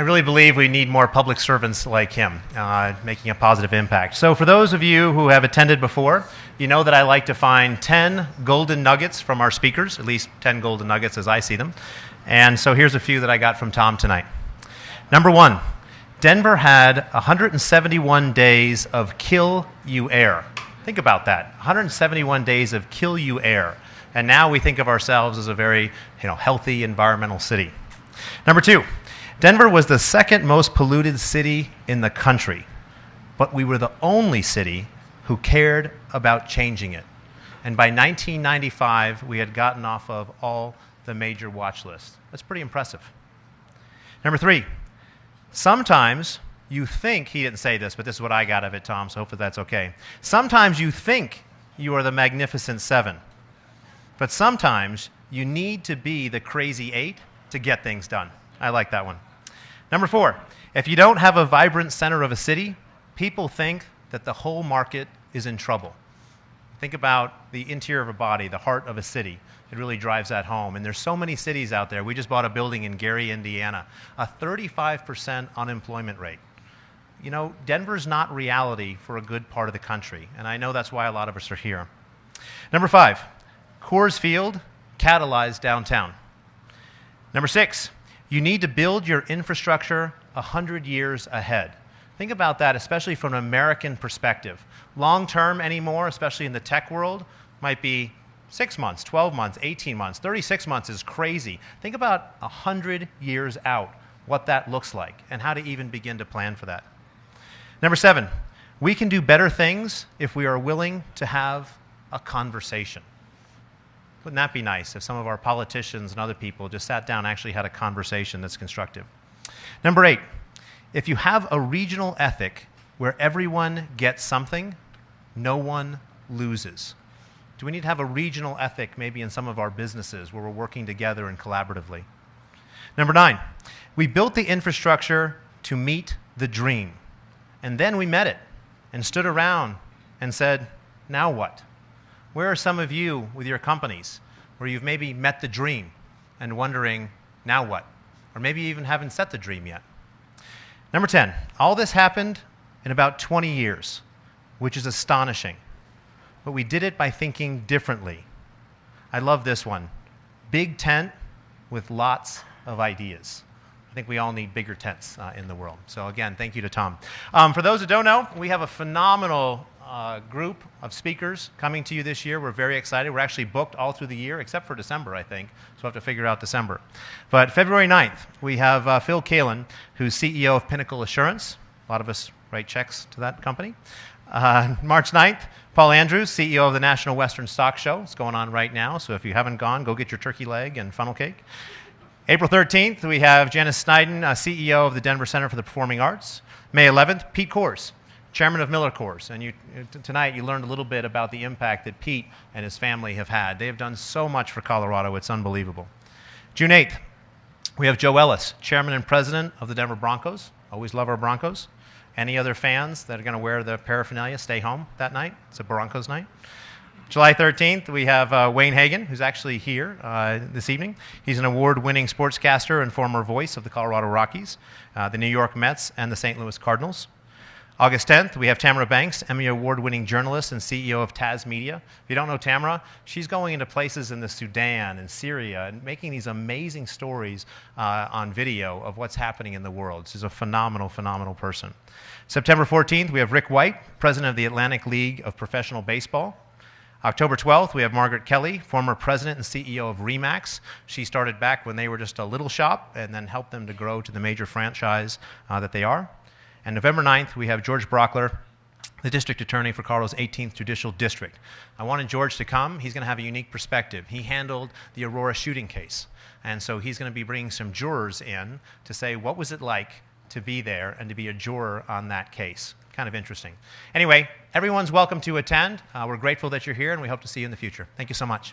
I really believe we need more public servants like him, making a positive impact. So for those of you who have attended before, you know that I like to find 10 golden nuggets from our speakers, at least 10 golden nuggets as I see them. And so here's a few that I got from Tom tonight. Number one, Denver had 171 days of kill you air. Think about that, 171 days of kill you air. And now we think of ourselves as a very healthy environmental city. Number two, Denver was the second most polluted city in the country, but we were the only city who cared about changing it. And by 1995, we had gotten off of all the major watch lists. That's pretty impressive. Number three, sometimes you think, he didn't say this, but this is what I got of it, Tom, so hopefully that's okay. Sometimes you think you are the Magnificent Seven, but sometimes you need to be the Crazy Eight to get things done. I like that one. Number four, if you don't have a vibrant center of a city, people think that the whole market is in trouble. Think about the interior of a body, the heart of a city. It really drives that home. And there's so many cities out there. We just bought a building in Gary, Indiana, a 35% unemployment rate. You know, Denver's not reality for a good part of the country, and I know that's why a lot of us are here. Number five, Coors Field catalyzed downtown. Number six, you need to build your infrastructure 100 years ahead. Think about that, especially from an American perspective. Long term anymore, especially in the tech world, might be 6 months, 12 months, 18 months. 36 months is crazy. Think about 100 years out, what that looks like, and how to even begin to plan for that. Number seven, we can do better things if we are willing to have a conversation. Wouldn't that be nice if some of our politicians and other people just sat down and actually had a conversation that's constructive? Number eight, if you have a regional ethic where everyone gets something, no one loses. Do we need to have a regional ethic maybe in some of our businesses where we're working together and collaboratively? Number nine, we built the infrastructure to meet the dream. And then we met it and stood around and said, now what? Where are some of you with your companies where you've maybe met the dream and wondering, now what? Or maybe you even haven't set the dream yet. Number 10, all this happened in about 20 years, which is astonishing. But we did it by thinking differently. I love this one. Big tent with lots of ideas. I think we all need bigger tents in the world. So again, thank you to Tom. For those who don't know, we have a phenomenal group of speakers coming to you this year. We're very excited. We're actually booked all through the year, except for December, I think. So we'll have to figure out December. But February 9th, we have Phil Kalin, who's CEO of Pinnacle Assurance. A lot of us write checks to that company. March 9th, Paul Andrews, CEO of the National Western Stock Show. It's going on right now, so if you haven't gone, go get your turkey leg and funnel cake. April 13th, we have Janice Snyden, CEO of the Denver Center for the Performing Arts. May 11th, Pete Coors, chairman of Miller Coors. And tonight you learned a little bit about the impact that Pete and his family have had. They have done so much for Colorado, it's unbelievable. June 8th, we have Joe Ellis, chairman and president of the Denver Broncos. Always love our Broncos. Any other fans that are going to wear the paraphernalia, stay home that night. It's a Broncos night. July 13th, we have Wayne Hagan, who's actually here this evening. He's an award-winning sportscaster and former voice of the Colorado Rockies, the New York Mets, and the St. Louis Cardinals. August 10th, we have Tamara Banks, Emmy Award-winning journalist and CEO of Taz Media. If you don't know Tamara, she's going into places in the Sudan and Syria and making these amazing stories on video of what's happening in the world. She's a phenomenal, phenomenal person. September 14th, we have Rick White, president of the Atlantic League of Professional Baseball. October 12th, we have Margaret Kelly, former president and CEO of RE/MAX. She started back when they were just a little shop and then helped them to grow to the major franchise that they are. And November 9th, we have George Brockler, the district attorney for Colorado's 18th Judicial District. I wanted George to come. He's going to have a unique perspective. He handled the Aurora shooting case. And so he's going to be bringing some jurors in to say, what was it like to be there and to be a juror on that case? Kind of interesting. Anyway, everyone's welcome to attend. We're grateful that you're here, and we hope to see you in the future. Thank you so much.